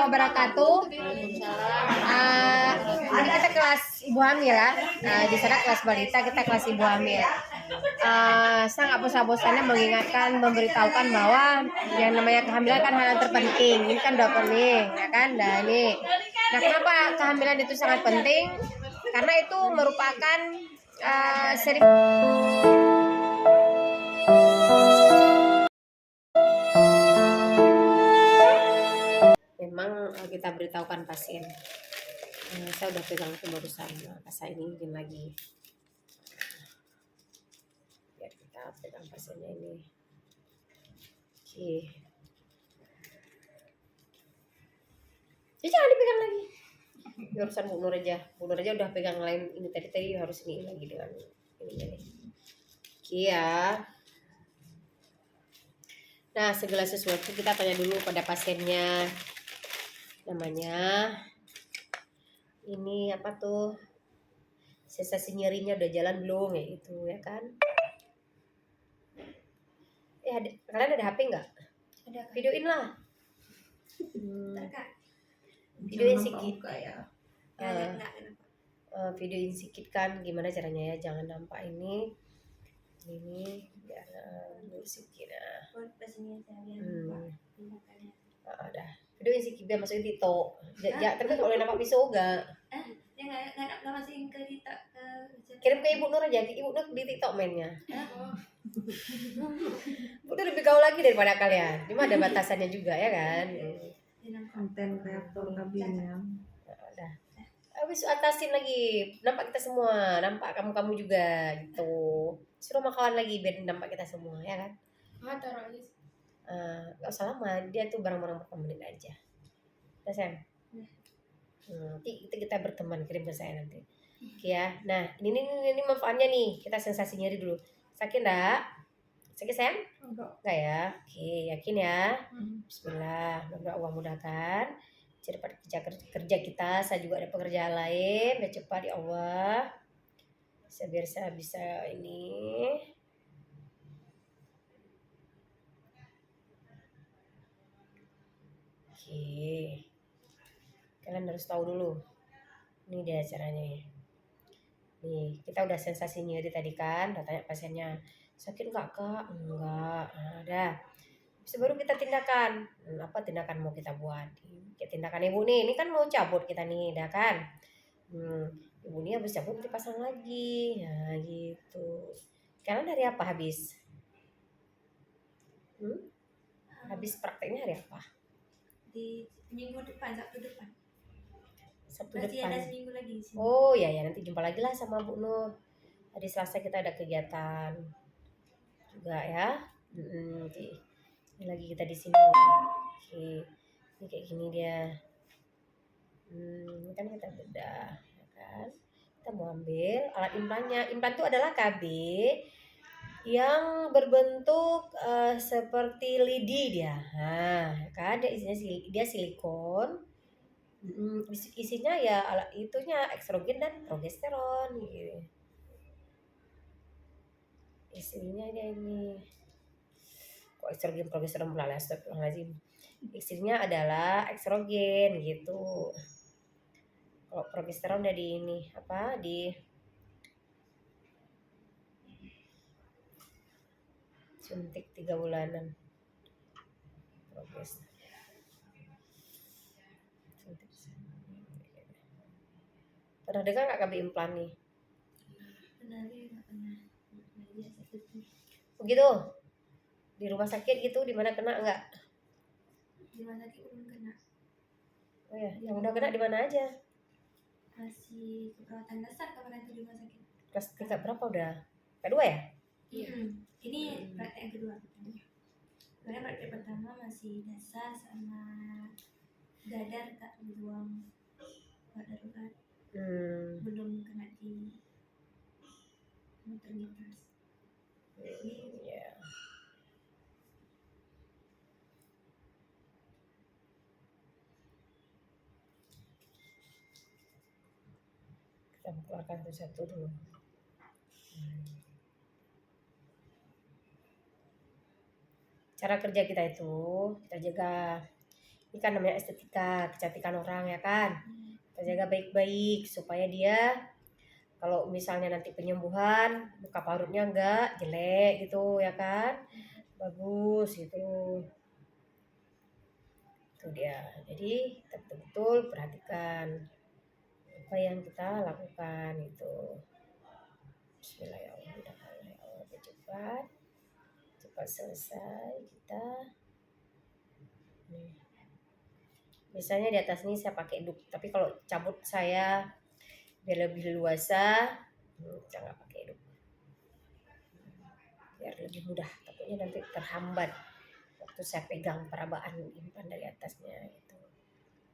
wabarakatuh. Ini kita kelas ibu hamil ya. Di sana kelas balita, kita kelas ibu hamil. Sangat bosan-bosannya mengingatkan, memberitahukan bahwa yang namanya kehamilan kan hal yang terpenting. Ini kan dokter nih, ya kan? Nah ini. Nah kenapa kehamilan itu sangat penting? Karena itu merupakan memang kita beritahukan pasien. Saya udah pegang itu barusan, saya ini ingin lagi. Biar kita pegang pasiennya ini. Oke. Jangan dipegang lagi. Urusan Bu Nur aja. Bu Nur aja udah pegang lain ini tadi harus ini lagi dengan ini nih. Oke ya. Nah, segala sesuatu kita tanya dulu pada pasiennya. Namanya ini apa tuh? Sensasi nyerinya udah jalan belum ya itu ya kan? Kalian ada HP nggak? Ada. Videoin lah. Videoin sedikit. Videoin sedikit kan gimana caranya ya, jangan nampak ini biar sedikit. Udah videoin sedikit biar masukin TikTok. Tapi kalau nampak pisau enggak? Nggak masukin ke TikTok. Kirim ke Ibu Nur aja, Ibu Nur di TikTok mainnya. Udah lebih gaul lagi daripada kalian. Cuma ada batasannya juga ya kan. Konten kreator kabinnya. Udah. Habis atasin lagi, nampak kita semua, nampak kamu juga gitu. Suruh makawan lagi biar nampak kita semua ya kan. Taruh aja. Gak usah lama, dia tuh barang-barang berapa menit aja. Udah sayang. Nanti kita berteman, kirim ke saya nanti. Oke ya. Nah ini manfaatnya nih, kita sensasi nyeri dulu. Sakit enggak? Sakit sayang? Enggak ya? Oke, yakin ya? Bismillah, semoga Allah mudahkan. Cepat kerja kita, saya juga ada pekerjaan lain, biar cepat ya Allah. Biar saya bisa ini. Oke. Kalian harus tahu dulu. Ini dia caranya. Nih, kita udah sensasi nyeri tadi kan, udah tanya pasiennya, sakit enggak kak? Enggak. Nah, udah. Bisa baru kita tindakan. Apa tindakan mau kita buat? Kayak tindakan ibu nih, ini kan mau cabut kita nih, udah kan? Ibu nih habis cabut dipasang lagi. Nah, gitu. Kalian hari apa habis? Habis prakteknya hari apa? Di minggu depan, Sabtu depan. Sabtu Masih depan. ada seminggu lagi di sini. Oh ya nanti jumpa lagi lah sama Bu Nur. Hari Selasa kita ada kegiatan juga ya. Ini lagi kita di sini. Oke. Ini kayak gini dia. Ini kan kita bedah, ya kan? Kita mau ambil alat implannya. Implan itu adalah KB yang berbentuk seperti lidi dia. Nah, kan dia silikon. Isinya ya alat itunya estrogen dan progesteron gitu. Isinya dia ini kok estrogen progesteron pula lazim. Isinya adalah estrogen gitu. Kalau progesteron udah di ini apa di suntik 3 bulanan. Progesteron. Pernah dengar nggak KB implan nih? Pernah. Begitu? Di rumah sakit gitu, di mana kena nggak? Di rumah sakit belum kena. Oh ya, yang udah kena di mana aja? Masih perawatan dasar kemarin itu di rumah sakit. Kelas 3 berapa udah? Kedua ya? Iya. Ini praktek yang kedua. Kemarin praktek pertama masih dasar sama dadar tak dibuang darurat. Belum kena di maternitas. Ya. Kita keluarkan satu dulu. Cara kerja kita itu kita jaga Ini kan namanya estetika, kecantikan orang ya kan. Kita jaga baik-baik supaya dia kalau misalnya nanti penyembuhan muka parutnya enggak jelek gitu ya kan, bagus gitu. Itu dia. Jadi kita betul-betul perhatikan apa yang kita lakukan itu. Bismillahirrahmanirrahim. Ya Allah, cepat selesai kita. Nih. Biasanya di atas ini saya pakai duk, tapi kalau cabut saya biar lebih luasa, saya nggak pakai duk, biar lebih mudah. Takutnya nanti terhambat waktu saya pegang perabaan impan dari atasnya gitu.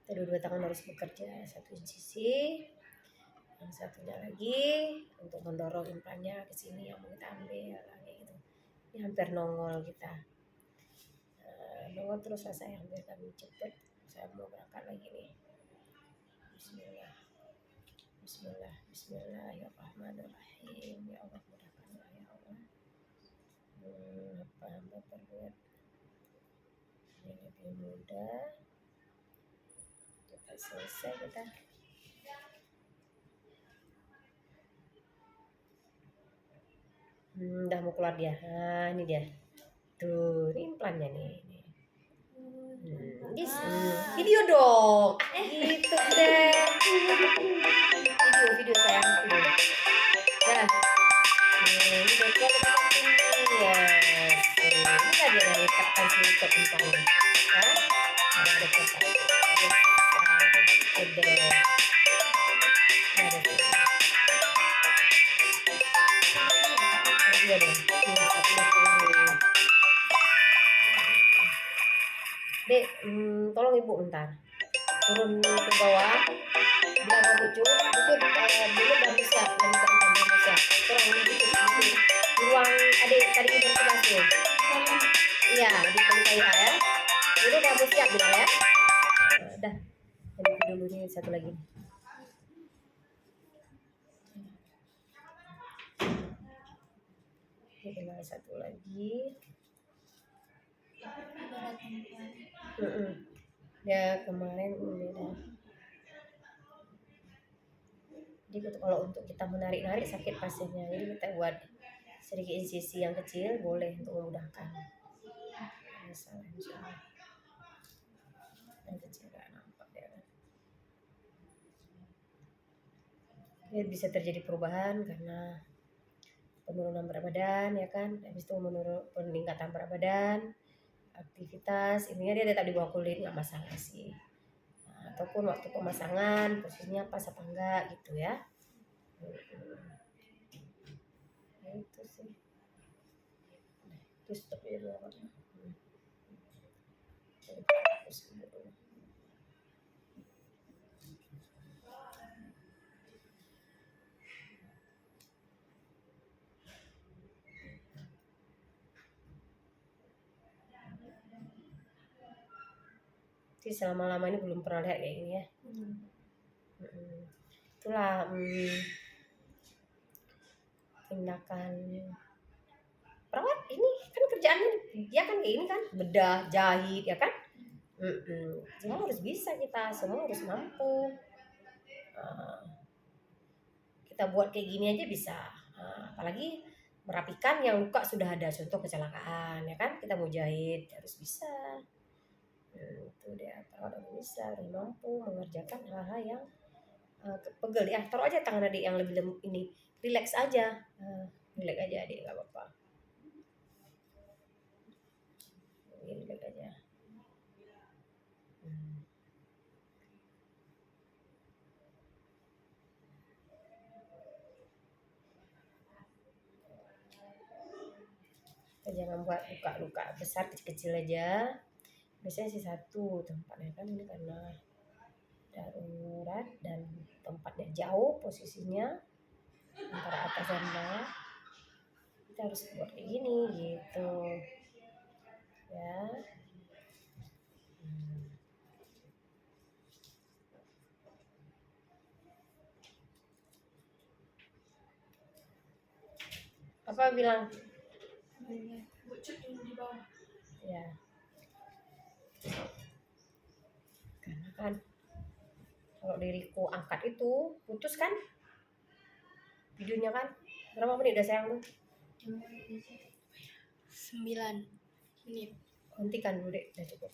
Kedua tangan harus bekerja, satu sisi, yang satunya lagi untuk mendorong impannya ke sini yang mau kita ambil gitu. Ini hampir nongol kita. Nongol terus saya ambil kami cepet. Saya mau berangkat lagi nih. Bismillah. Bismillah. Bismillahirrahmanirrahim. Ya Allah mudahkanlah ya Allah. Apa hamba perbuat ini lebih mudah. Cepat selesai kita. Udah mau keluar dia. Nah, ini dia. Tuh, ini implannya nih. Video dong. Gitu deh. Video sayang. Dah. Ini dokter ini ya. Ini tadi ada letakkan sini ke implannya. Ya. Ada dokter. Udah. Ada tuh. Iya deh. Dek, tolong ibu bentar turun ke bawah, bilang ke Bucut, dulu baru siap, lagi ke empat baru siap, kurang ini Bucut, di ruang adik tadi kita sebelah tuh, iya di Pelita ya, dulu baru siap bilang ya, dah, jadi dulu nih satu lagi. Ini tinggal satu lagi. Ya kemarin beda. Jadi kalau untuk kita menarik-narik sakit pasiennya, jadi kita buat sedikit insisi yang kecil boleh untuk memudahkan. Misalnya yang kecil nggak nampak ya. Ya bisa terjadi perubahan karena penurunan berat badan ya kan, habis itu peningkatan berat badan, aktivitas, intinya dia tetap di bawah kulit nggak masalah sih. Nah, ataupun waktu pemasangan posisinya pas apa enggak gitu ya. Nah, itu sih. Terus stop ya dulu. Jadi selama-lama ini belum pernah lihat kayak gini ya. Itulah tindakan perawat ini kan kerjaannya dia kan kayak ini kan, bedah, jahit ya kan. Semua harus bisa, kita semua harus mampu. Kita buat kayak gini aja bisa, apalagi merapikan yang luka sudah ada, contoh kecelakaan ya kan, kita mau jahit harus bisa. Itu dia, perawat harus bisa, harus mampu mengerjakan hal-hal yang pegel ya. Taruh aja tangan adik yang lebih ini, relax aja, relax aja adik, nggak apa-apa, relax aja. Kita jangan buat luka-luka besar, kecil-kecil aja. Biasanya sih satu tempatnya kan, ini karena darurat dan tempatnya jauh posisinya antara atas dan bawah, kita harus buat kayak gini gitu ya. Apa bilang Bucut dulu di bawah ya. kan. Kalau diriku angkat itu putus kan videonya kan. Berapa menit udah sayang tuh? 9 menit. Hentikan dulu deh, udah cukup.